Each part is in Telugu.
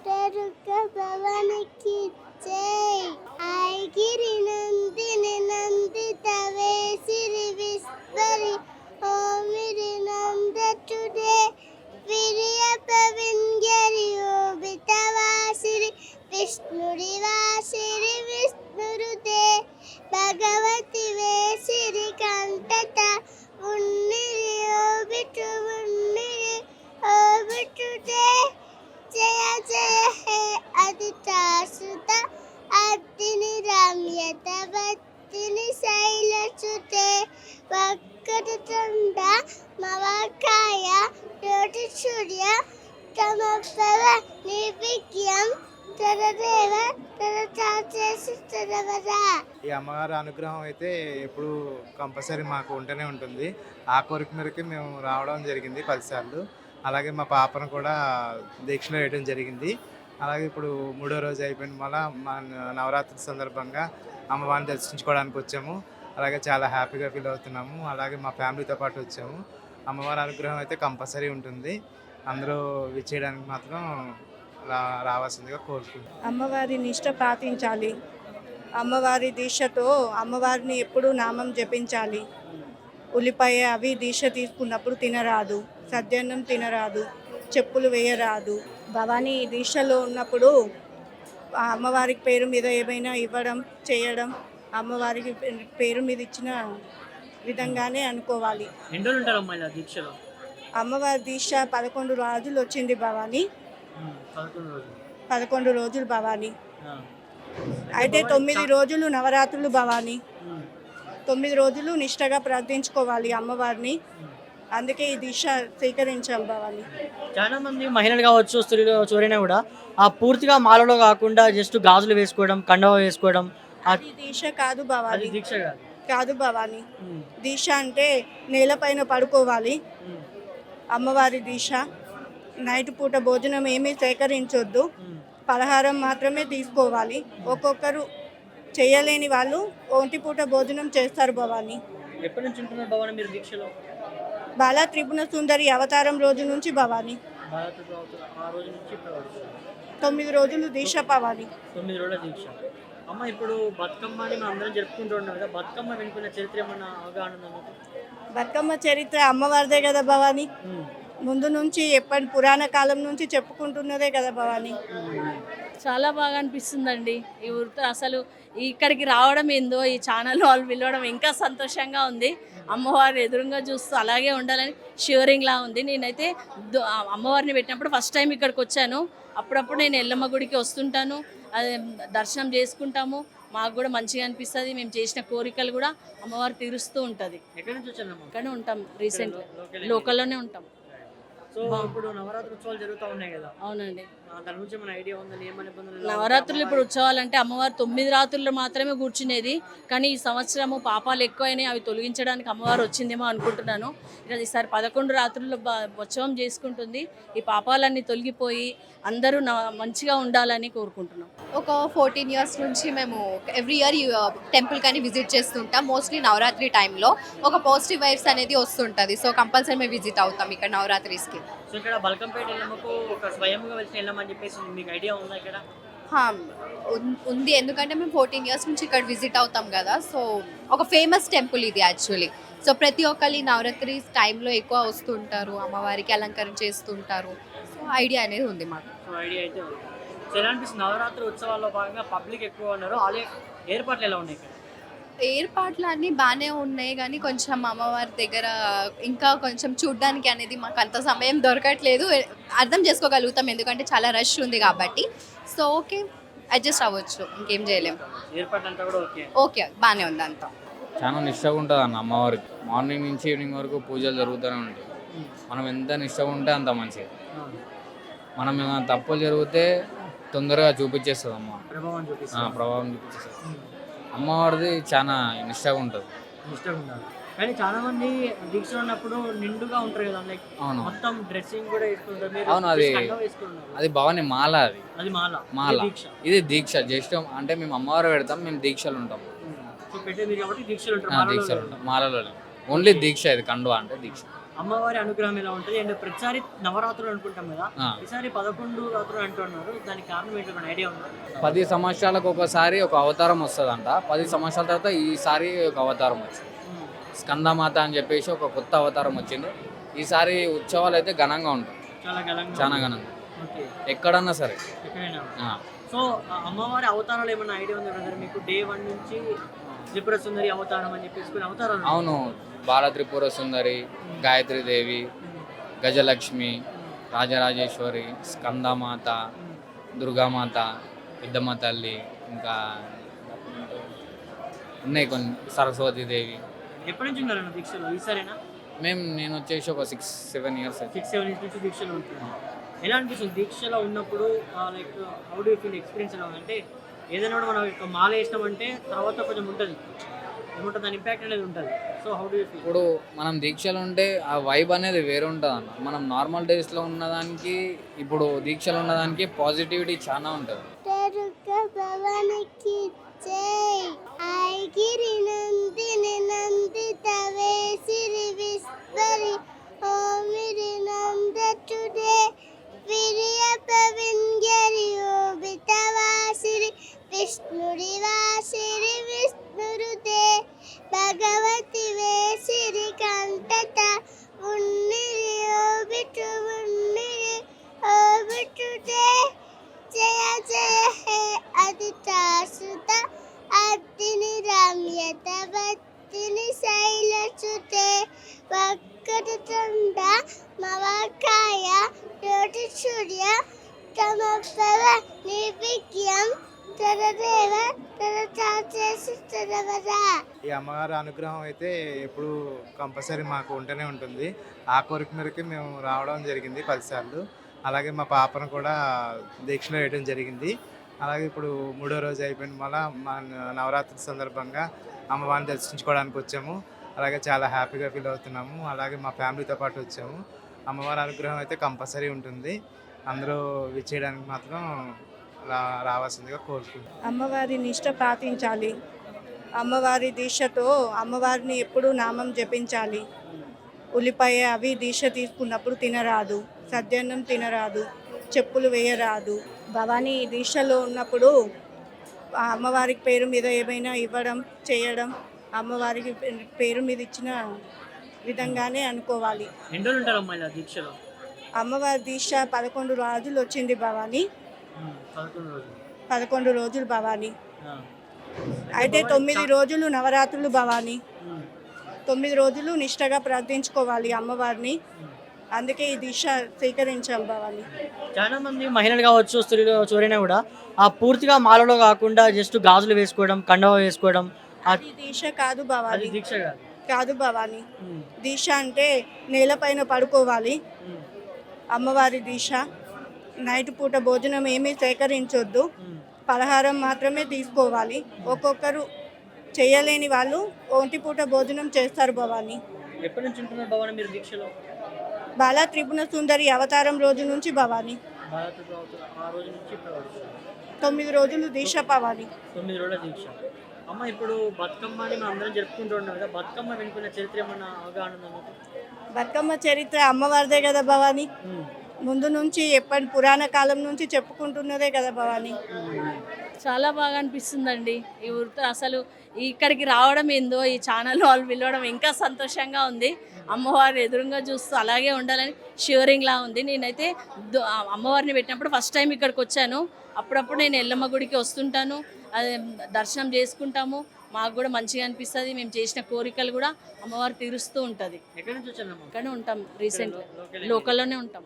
తరుక భవనికి జై ఐగిరి నందిని నందిత వేసిరి విస్మరి ఓమిరి నంద టుడే విరియ పవింగరి ఓబితవాసిరి విష్ణుడి వాసిరి విష్ణురుదే భగవతి వేసిరి కంటత ఉన్నిరి ఓబిటు ఉన్నిరి ఓబిటుదే జయ జయ హే అదితాసుత అగ్ని రమ్యత భక్తిని శైలసుతే వక్రతుండ మవకాయ జ్యోతి సూర్య తమపవ నిర్విజ్ఞం తరదేవ తరచాచేసి తరవరా. ఈ అమ్మగారి అనుగ్రహం అయితే ఎప్పుడు కంపల్సరీ మాకు ఉంటూనే ఉంటుంది. ఆ కోరిక మేరకు మేము రావడం జరిగింది 10 సార్లు. అలాగే మా పాపను కూడా దీక్షలో వేయడం జరిగింది. అలాగే ఇప్పుడు 3వ రోజు అయిపోయింది. మళ్ళీ మా నవరాత్రి సందర్భంగా అమ్మవారిని దర్శించుకోవడానికి వచ్చాము. అలాగే చాలా హ్యాపీగా ఫీల్ అవుతున్నాము. అలాగే మా ఫ్యామిలీతో పాటు వచ్చాము. అమ్మవారి అనుగ్రహం అయితే కంపల్సరీ ఉంటుంది. అందరూ విచ్చేయడానికి మాత్రం రావాల్సిందిగా కోరుకుంటున్నాం. అమ్మవారి నిష్ట పాటించాలి. అమ్మవారి దీక్షతో అమ్మవారిని ఎప్పుడూ నామం జపించాలి. ఉల్లిపాయ అవి దీక్ష తీసుకున్నప్పుడు తినరాదు, సద్యాన్నం తినరాదు, చెప్పులు వేయరాదు. భవానీ దీక్షలో ఉన్నప్పుడు ఆ అమ్మవారికి పేరు మీద ఏమైనా ఇవ్వడం చేయడం అమ్మవారికి పేరు మీద ఇచ్చిన విధంగానే అనుకోవాలి. అమ్మవారి దీక్ష 11 రోజులు వచ్చింది భవానీ. 11 రోజులు భవానీ. అయితే 9 రోజులు నవరాత్రులు భవానీ. 9 రోజులు నిష్టగా ప్రార్థించుకోవాలి అమ్మవారిని. అందుకే ఈ దీక్ష స్వీకరించాం భవానీ. చాలా మంది మహిళలు కావచ్చు, స్త్రీలు ఎవరైనా కూడా ఆ పూర్తిగా మాలలో కాకుండా జస్ట్ గాజులు వేసుకోవడం, కండవ వేసుకోవడం అది దీక్ష కాదు భవానీ. దీక్ష కాదు భవానీ. దీక్ష అంటే నేలపైన పడుకోవాలి. అమ్మవారి దీక్ష. నైట్ పూట భోజనం ఏమీ సేకరించొద్దు, పలహారం మాత్రమే తీసుకోవాలి. ఒక్కొక్కరు చేయలేని వాళ్ళు ఒంటి పూట భోజనం చేస్తారు భవానీ. ఎప్పటి నుంచి ఉంటున్నారు భవానీ మీరు దీక్షలో? బాలా త్రిపుర సుందరి అవతారం రోజు నుంచి భవానీ. 9 రోజులు దీక్ష భవానీ. 9 రోజుల దీక్ష. అమ్మ ఇప్పుడు బతుకమ్మని మనం అందరం జరుపుకుంటూ ఉన్నాం కదా, బతుకమ్మ వెనుకున్న చరిత్ర ఏమన్నా అవగాహన ఉందా? బతుకమ్మ చరిత్ర అమ్మవారిదే కదా భవానీ. ముందు నుంచి ఎప్పటి పురాణ కాలం నుంచి చెప్పుకుంటున్నదే కదా భవానీ. చాలా బాగా అనిపిస్తుందండి. ఈ ఊరితో అసలు ఇక్కడికి రావడం ఏందో, ఈ ఛానల్ వాళ్ళు పిలవడం ఇంకా సంతోషంగా ఉంది. అమ్మవారిని ఎదురుగా చూస్తూ అలాగే ఉండాలని షూరింగ్లా ఉంది. నేనైతే అమ్మవారిని పెట్టినప్పుడు ఫస్ట్ టైం ఇక్కడికి వచ్చాను. అప్పుడప్పుడు నేను ఎల్లమ్మ గుడికి వస్తుంటాను, అదే దర్శనం చేసుకుంటాము. మాకు కూడా మంచిగా అనిపిస్తుంది. మేము చేసిన కోరికలు కూడా అమ్మవారు తీరుస్తూ ఉంటుంది. ఎక్కడి నుంచి వచ్చాను? ఇక్కడే ఉంటాం, రీసెంట్గా లోకల్లోనే ఉంటాం. సో ఇప్పుడు నవరాత్రి ఉత్సవాలు జరుగుతూ ఉన్నాయి కదా. అవునండి. దాని గురించి మన ఐడియా ఉందా? నవరాత్రులు ఇప్పుడు ఉత్సవాలంటే అమ్మవారు 9 రాత్రులు మాత్రమే కూర్చునేది. కానీ ఈ సంవత్సరము పాపాలు ఎక్కువైనాయి, అవి తొలగించడానికి అమ్మవారు వచ్చిందేమో అనుకుంటున్నాను. ఈసారి 11 రాత్రులు ఉత్సవం చేసుకుంటుంది. ఈ పాపాలన్నీ తొలగిపోయి అందరూ మంచిగా ఉండాలని కోరుకుంటున్నాం. ఒక 14 ఇయర్స్ నుంచి మేము ఎవ్రీ ఇయర్ టెంపుల్ కానీ విజిట్ చేస్తుంటాం. మోస్ట్లీ నవరాత్రి టైంలో ఒక పాజిటివ్ వైబ్స్ అనేది వస్తుంటుంది. సో కంపల్సరీ మేము విజిట్ అవుతాం ఇక్కడ నవరాత్రిస్కి. సో ఇక్కడ బల్కంపేట ఎల్లమ్మకు ఒక స్వయంగా వెళ్తే వెళ్ళమని చెప్పేసి మీకు ఐడియా ఉందా ఇక్కడ? ఉంది, ఎందుకంటే మేము 14 ఇయర్స్ నుంచి ఇక్కడ విజిట్ అవుతాం కదా. సో ఒక ఫేమస్ టెంపుల్ ఇది యాక్చువల్లీ. సో ప్రతి ఒక్కరి నవరాత్రి టైంలో ఎక్కువ వస్తుంటారు, అమ్మవారికి అలంకరణ చేస్తుంటారు. సో ఐడియా అనేది ఉంది మాకు. ఐడియా అయితే ఉంది. సో ఎలా అనిపిస్తుంది నవరాత్రి ఉత్సవాల్లో భాగంగా పబ్లిక్ ఎక్కువ ఉన్నారు, అలాగే ఏర్పాట్లు ఎలా ఉన్నాయి ఇక్కడ? ఏర్పాట్లు అన్నీ బాగానే ఉన్నాయి, కానీ కొంచెం అమ్మవారి దగ్గర ఇంకా కొంచెం చూడడానికి అనేది మాకు అంత సమయం దొరకట్లేదు. అర్థం చేసుకోగలుగుతాం ఎందుకంటే చాలా రష్ ఉంది కాబట్టి. సో ఓకే, అడ్జస్ట్ అవ్వచ్చు, ఇంకేం చేయలేము. ఏర్పాట్లు అంతా కూడా ఓకే బాగానే ఉంది అంతా. చాలా నిష్టగా ఉంటుంది అన్న అమ్మవారికి. మార్నింగ్ నుంచి ఈవినింగ్ వరకు పూజలు జరుగుతూనే ఉంటాయి. మనం ఎంత నిష్టగా ఉంటే అంత మంచిది. మనం ఏమైనా తప్పులు జరిగితే తొందరగా చూపించేస్తుంది అమ్మ, ప్రభావం చూపించేస్తుంది. అమ్మవారిది చాలా నిష్టగా ఉంటుంది. కానీ చాలా మంది దీక్ష ఉన్నప్పుడు నిండుగా ఉంటారు కదా, లైక్ మొత్తం డ్రెస్సింగ్ కూడా వేసుకుంటారు. అవును, అది భవాని మాల. అది మాల. ఇది దీక్ష. జస్ట్ అంటే మేము అమ్మవారు పెడతాం, మేము దీక్షలు ఉంటాం. దీక్షలు ఉంటాం, మాలలో ఓన్లీ దీక్ష. ఇది కండువా అంటే దీక్ష. అమ్మవారి అనుగ్రహం ఎలా ఉంటుంది అండ్ ప్రతిసారి నవరాత్రులు అనుకుంటాం కదా, ఆ. ఈసారి 11 రాత్రులు అంటున్నారు. దానికి కారణం ఏంటో ఒక ఐడియా ఉందా? 10 సంవత్సరాలకు ఒకసారి ఒక అవతారం వస్తుందంట. 10 సంవత్సరాల తర్వాత ఈసారి ఒక అవతారం వచ్చింది. స్కందమాత అని చెప్పేసి ఒక కొత్త అవతారం వచ్చింది. ఈసారి ఉత్సవాలు అయితే ఘనంగా ఉంటాయి, చాలా చాలా ఘనంగా ఓకే, ఎక్కడన్నా సరే. ఎక్కడైనా. ఆ. సో అమ్మవారి అవతారాలు ఏమన్నా ఐడియా ఉంది బ్రదర్ మీకు? డే 1 నుంచి త్రిపుర సుందరి అవతారం అని చెప్పేసి కొన్ని అవతారాలు ఉన్నాయి. అవును, బాల త్రిపుర సుందరి, గాయత్రీదేవి, గజలక్ష్మి, రాజరాజేశ్వరి, స్కందమాత, దుర్గామాత, పెద్దమ్మ తల్లి, ఇంకా ఉన్నాయి కొన్ని, సరస్వతీదేవి. ఎప్పటి నుంచి ఉన్నారన్న దీక్షలో? ఈసారేనా? నేను వచ్చేసి ఒక 6-7 ఇయర్స్ అయితే. 6-7 ఇయర్స్ నుంచి దీక్షలో ఉంటున్నాను. ఎలా అనిపిస్తుంది దీక్షలో ఉన్నప్పుడు? Like how do feel experience ఎలా ఉంది? అంటే ఏదైనా కూడా మనం ఒక మాల వేసినామంటే తర్వాత కొంచెం ఉంటుంది, ఏముంటుంది, దాని ఇంపాక్ట్ అనేది ఉంటుంది. So how do feel? ఇప్పుడు మనం దీక్షలు ఉంటే ఆ వైబ్ అనేది వేరే ఉంటుంది అన్న. మనం నార్మల్ డేస్లో ఉన్నదానికి ఇప్పుడు దీక్షలు ఉన్నదానికి పాజిటివిటీ చాలా ఉంటుంది. దుర్గా భవానికి జై. ఐగిరి నందిని నందితవే సిరి విస్మరి ఓమిరి నందటుడే విరియ పవింగరి ఓబితవాసిరి విష్ణుడి వాసిరి విష్ణురుదే భగవతి వేసిరి కంటట ఉన్నిరి ఓబిటు ఉన్నిరి ఓబిటుదే జయ జయ హే అదితాసుత అగ్ని రమ్యత భక్తిని శైలసుతే వక్రతుండ మవకాయ జ్యోతి సూర్య తమపవ నిర్విఘ్నం తరదేవ తరచాచేసి తరవరా. ఈ అమ్మగారి అనుగ్రహం అయితే ఎప్పుడు కంపల్సరీ మాకు ఉంటూనే ఉంటుంది. ఆ కోరిక మేరకు మేము రావడం జరిగింది 10 సార్లు. అలాగే మా పాపను కూడా దీక్షలో వేయడం జరిగింది. అలాగే ఇప్పుడు 3వ రోజు అయిపోయింది. మళ్ళీ మా నవరాత్రి సందర్భంగా అమ్మవారిని దర్శించుకోవడానికి వచ్చాము. అలాగే చాలా హ్యాపీగా ఫీల్ అవుతున్నాము. అలాగే మా ఫ్యామిలీతో పాటు వచ్చాము. అమ్మవారి అనుగ్రహం అయితే కంపల్సరీ ఉంటుంది. అందరూ విచ్చేయడానికి మాత్రం రావాల్సిందిగా కోరుకుంటున్నాం. అమ్మవారి నిష్ట పాటించాలి. అమ్మవారి దీక్షతో అమ్మవారిని ఎప్పుడూ నామం జపించాలి. ఉల్లిపాయ అవి దీక్ష తీసుకున్నప్పుడు తినరాదు, సద్యాన్నం తినరాదు, చెప్పులు వేయరాదు. భవానీ దీక్షలో ఉన్నప్పుడు ఆ అమ్మవారికి పేరు మీద ఏమైనా ఇవ్వడం చేయడం అమ్మవారికి పేరు మీద ఇచ్చిన విధంగానే అనుకోవాలి. ఎన్ని రోజులు ఉంటారమ్మా ఇలా దీక్షలో? అమ్మవారి దీక్ష 11 రోజులు వచ్చింది భవానీ. 11 రోజులు. 11 రోజులు భవానీ. ఆ. అయితే 9 రోజులు నవరాత్రులు భవానీ. 9 రోజులు నిష్టగా ప్రార్థించుకోవాలి అమ్మవారిని. అందుకే ఈ దీక్ష స్వీకరించాం భవానీ. చాలా మంది మహిళలు కావచ్చు, స్త్రీలు ఎవరైనా కూడా ఆ పూర్తిగా మాలలో కాకుండా జస్ట్ గాజులు వేసుకోవడం, కండవ వేసుకోవడం, అది దీక్ష కాదు అది భవానీ. దీక్ష కాదు. కాదు భవానీ. దీక్ష అంటే నేలపైన పడుకోవాలి. అమ్మవారి దీక్ష. నైట్ పూట భోజనం ఏమీ సేకరించొద్దు, పలహారం మాత్రమే తీసుకోవాలి. ఒక్కొక్కరు చేయలేని వాళ్ళు ఒంటి పూట భోజనం చేస్తారు భవానీ. ఎప్పటి నుంచి ఉంటున్నారు భవానీ మీరు దీక్షలో? బాలా త్రిపుర సుందరి అవతారం రోజు నుంచి భవానీ. ఆ రోజు నుంచి ఇప్పటి వరకు 9 రోజులు దీక్ష భవానీ. 9 రోజుల దీక్ష. అమ్మ ఇప్పుడు బతుకమ్మని మనం అందరం జరుపుకుంటూ ఉన్నాం కదా, బతుకమ్మ వెనుకున్న చరిత్ర ఏమన్నా అవగాహన ఉందా మీకు? బతుకమ్మ చరిత్ర అమ్మవారిదే కదా భవానీ. ముందు నుంచి ఎప్పటి పురాణ కాలం నుంచి చెప్పుకుంటున్నదే కదా భవానీ. చాలా బాగా అనిపిస్తుందండి. ఈ ఊరితో అసలు ఇక్కడికి రావడం ఏందో, ఈ ఛానల్ వాళ్ళు పిలవడం ఇంకా సంతోషంగా ఉంది. అమ్మవారిని ఎదురుగా చూస్తూ అలాగే ఉండాలని షివరింగ్లా ఉంది. నేనైతే అమ్మవారిని పెట్టినప్పుడు ఫస్ట్ టైం ఇక్కడికి వచ్చాను. అప్పుడప్పుడు నేను ఎల్లమ్మ గుడికి వస్తుంటాను, అదే దర్శనం చేసుకుంటాము. మాకు కూడా మంచిగా అనిపిస్తుంది. మేము చేసిన కోరికలు కూడా అమ్మవారు తీరుస్తూ ఉంటుంది. ఎక్కడి నుంచి వచ్చానమ్మా? ఇక్కడే ఉంటాం, రీసెంట్గా లోకల్లోనే ఉంటాం.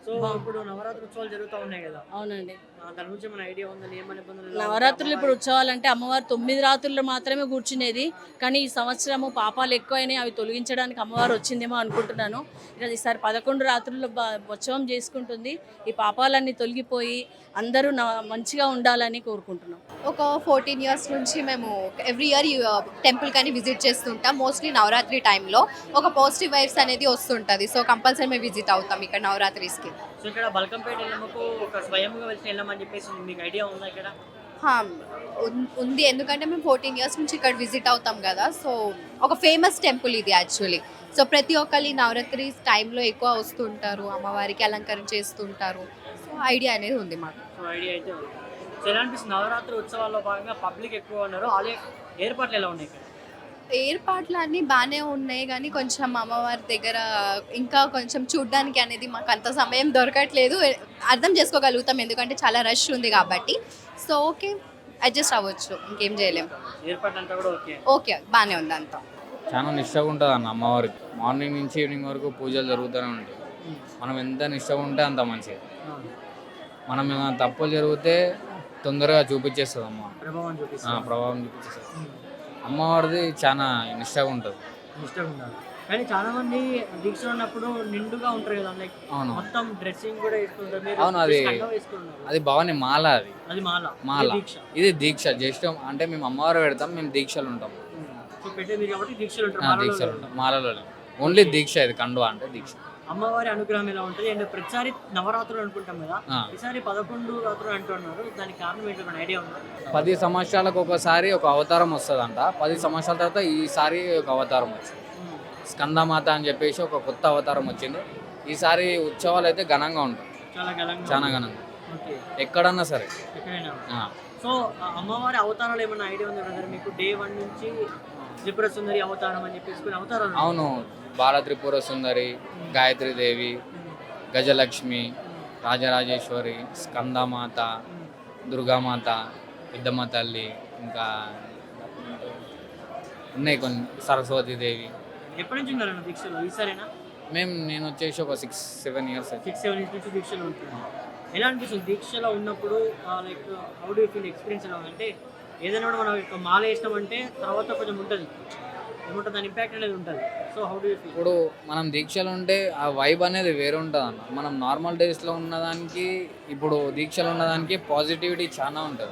సో ఇప్పుడు నవరాత్రి ఉత్సవాలు జరుగుతూ ఉన్నాయి కదా, అవునండి. దాని గురించి మన ఐడియా ఉందా? నియమ నిబంధనలు నవరాత్రులు ఇప్పుడు ఉత్సవాలంటే అమ్మవారు 9 రాత్రులు మాత్రమే కూర్చునేది. కానీ ఈ సంవత్సరము పాపాలు ఎక్కువైనాయి, అవి తొలగించడానికి అమ్మవారు వచ్చిందేమో అనుకుంటున్నాను. ఈసారి 11 రాత్రులు ఉత్సవం చేసుకుంటుంది. ఈ పాపాలన్నీ తొలగిపోయి అందరూ మంచిగా ఉండాలని కోరుకుంటున్నాం. ఒక 14 ఇయర్స్ నుంచి మేము ఎవ్రీ ఇయర్ టెంపుల్ కానీ విజిట్ చేస్తుంటాం. మోస్ట్లీ నవరాత్రి టైంలో ఒక పాజిటివ్ వైబ్స్ అనేది వస్తుంటుంది. సో కంపల్సరీ మేము విజిట్ అవుతాం ఇక్కడ నవరాత్రిస్కి. సో ఇక్కడ బల్కంపేట ఎల్లమ్మకు ఒక స్వయంగా వెళ్తే వెళ్ళమని చెప్పేసి మీకు ఐడియా ఉందా ఇక్కడ? ఉంది, ఎందుకంటే మేము 14 ఇయర్స్ నుంచి ఇక్కడ విజిట్ అవుతాం కదా. సో ఒక ఫేమస్ టెంపుల్ ఇది యాక్చువల్లీ. సో ప్రతి ఒక్కరి నవరాత్రి టైంలో ఎక్కువ వస్తుంటారు, అమ్మవారికి అలంకరణ చేస్తుంటారు. సో ఐడియా అనేది ఉంది మాకు. సో ఐడియా అయితే ఉంది. సో ఎలా అనిపిస్తుంది నవరాత్రి ఉత్సవాల్లో భాగంగా పబ్లిక్ ఎక్కువ ఉన్నారు, అలాగే ఏర్పాట్లు ఎలా ఉన్నాయి ఇక్కడ? ఏర్పాట్లు అన్నీ బాగానే ఉన్నాయి కానీ కొంచెం అమ్మవారి దగ్గర ఇంకా కొంచెం చూడ్డానికి అనేది మాకు అంత సమయం దొరకట్లేదు. అర్థం చేసుకోగలుగుతాం ఎందుకంటే చాలా రష్ ఉంది కాబట్టి. సో ఓకే, అడ్జస్ట్ అవ్వచ్చు, ఇంకేం చేయలేం. ఏర్పాట్లు అంతా కూడా ఓకే. ఓకే, బాగానే ఉంది అంతా. చాలా నిష్టగా ఉంటుంది అన్న అమ్మవారికి. మార్నింగ్ నుంచి ఈవినింగ్ వరకు పూజలు జరుగుతూనే ఉంటాయి. మనం ఎంత నిష్టగా ఉంటే అంత మంచిది. మనం ఏమైనా తప్పులు జరిగితే తొందరగా చూపించేస్తుంది అమ్మ. ప్రభావం చూపిస్తుంది. ప్రభావం చూపించేస్తుంది. అమ్మవారిది చాలా నిష్టగా ఉంటుంది. ఇష్టం ఉండాలి. కానీ చాలా మంది దీక్ష ఉన్నప్పుడు నిండుగా ఉంటారు కదా, లైక్ అవును మొత్తం డ్రెస్సింగ్ కూడా వేసుకుంటారు. మీరు అవును, అది కండువా వేసుకున్నారు. అది భవాని మాల. అది మాల. మాల. ఇది దీక్ష. ఇది దీక్ష. జస్ట్ అంటే మేము అమ్మవారు పెడతాం, మేము దీక్షలు ఉంటాం. సో పెట్టేది కాబట్టి దీక్షలు ఉంటారు. దీక్షలు ఉంటాం, మాలలో ఓన్లీ దీక్ష. ఇది కండువా అంటే దీక్ష. అమ్మవారి అనుగ్రహం ఎలా ఉంటుంది అండ్ ప్రతిసారి నవరాత్రులు అనుకుంటాం కదా, ఆ. ఈసారి 11 రాత్రులు అంటున్నారు. దానికి కారణం ఏంటో ఒక ఐడియా ఉంది? 10 సంవత్సరాలకు ఒకసారి ఒక అవతారం వస్తుందంట. 10 సంవత్సరాల తర్వాత ఈసారి ఒక అవతారం వచ్చింది. స్కందమాత అని చెప్పేసి ఒక కొత్త అవతారం వచ్చింది. ఈసారి ఉత్సవాలు అయితే ఘనంగా ఉంటాయి, చాలా ఘనంగా. ఓకే. ఎక్కడన్నా సరే. ఎక్కడైనా. ఆ. సో అమ్మవారి అవతారాలు ఏమన్నా ఐడియా ఉంది బ్రదర్ మీకు? డే 1 నుంచి త్రిపుర సుందరి అవతారం అని చెప్పేసి కొన్ని అవతారాలు ఉన్నాయి. అవును, బాల త్రిపుర సుందరి, గాయత్రీదేవి, గజలక్ష్మి, రాజరాజేశ్వరి, స్కందమాత, దుర్గామాత, పెద్దమ్మ తల్లి, ఇంకా ఉన్నాయి కొన్ని, సరస్వతీదేవి. ఎప్పటి నుంచి ఉన్నారన్న దీక్షలో? ఈసారేనా? నేను వచ్చేసి ఒక 6-7 ఇయర్స్ అయితే. 6-7 ఇయర్స్ నుంచి దీక్షలో ఉంటున్నాను. ఎలా అనిపిస్తుంది దీక్షలో ఉన్నప్పుడు? Like how do feel experience ఎలా ఉంది? అంటే ఏదైనా కూడా మనం ఒక మాల వేసినామంటే తర్వాత కొంచెం ఉంటుంది, ఏముంటుంది, దాని ఇంపాక్ట్ అనేది ఉంటుంది. So how do feel? ఇప్పుడు మనం దీక్షలు ఉంటే ఆ వైబ్ అనేది వేరే ఉంటుంది అన్న. మనం నార్మల్ డేస్లో ఉన్నదానికి ఇప్పుడు దీక్షలు ఉన్నదానికి పాజిటివిటీ చాలా ఉంటుంది.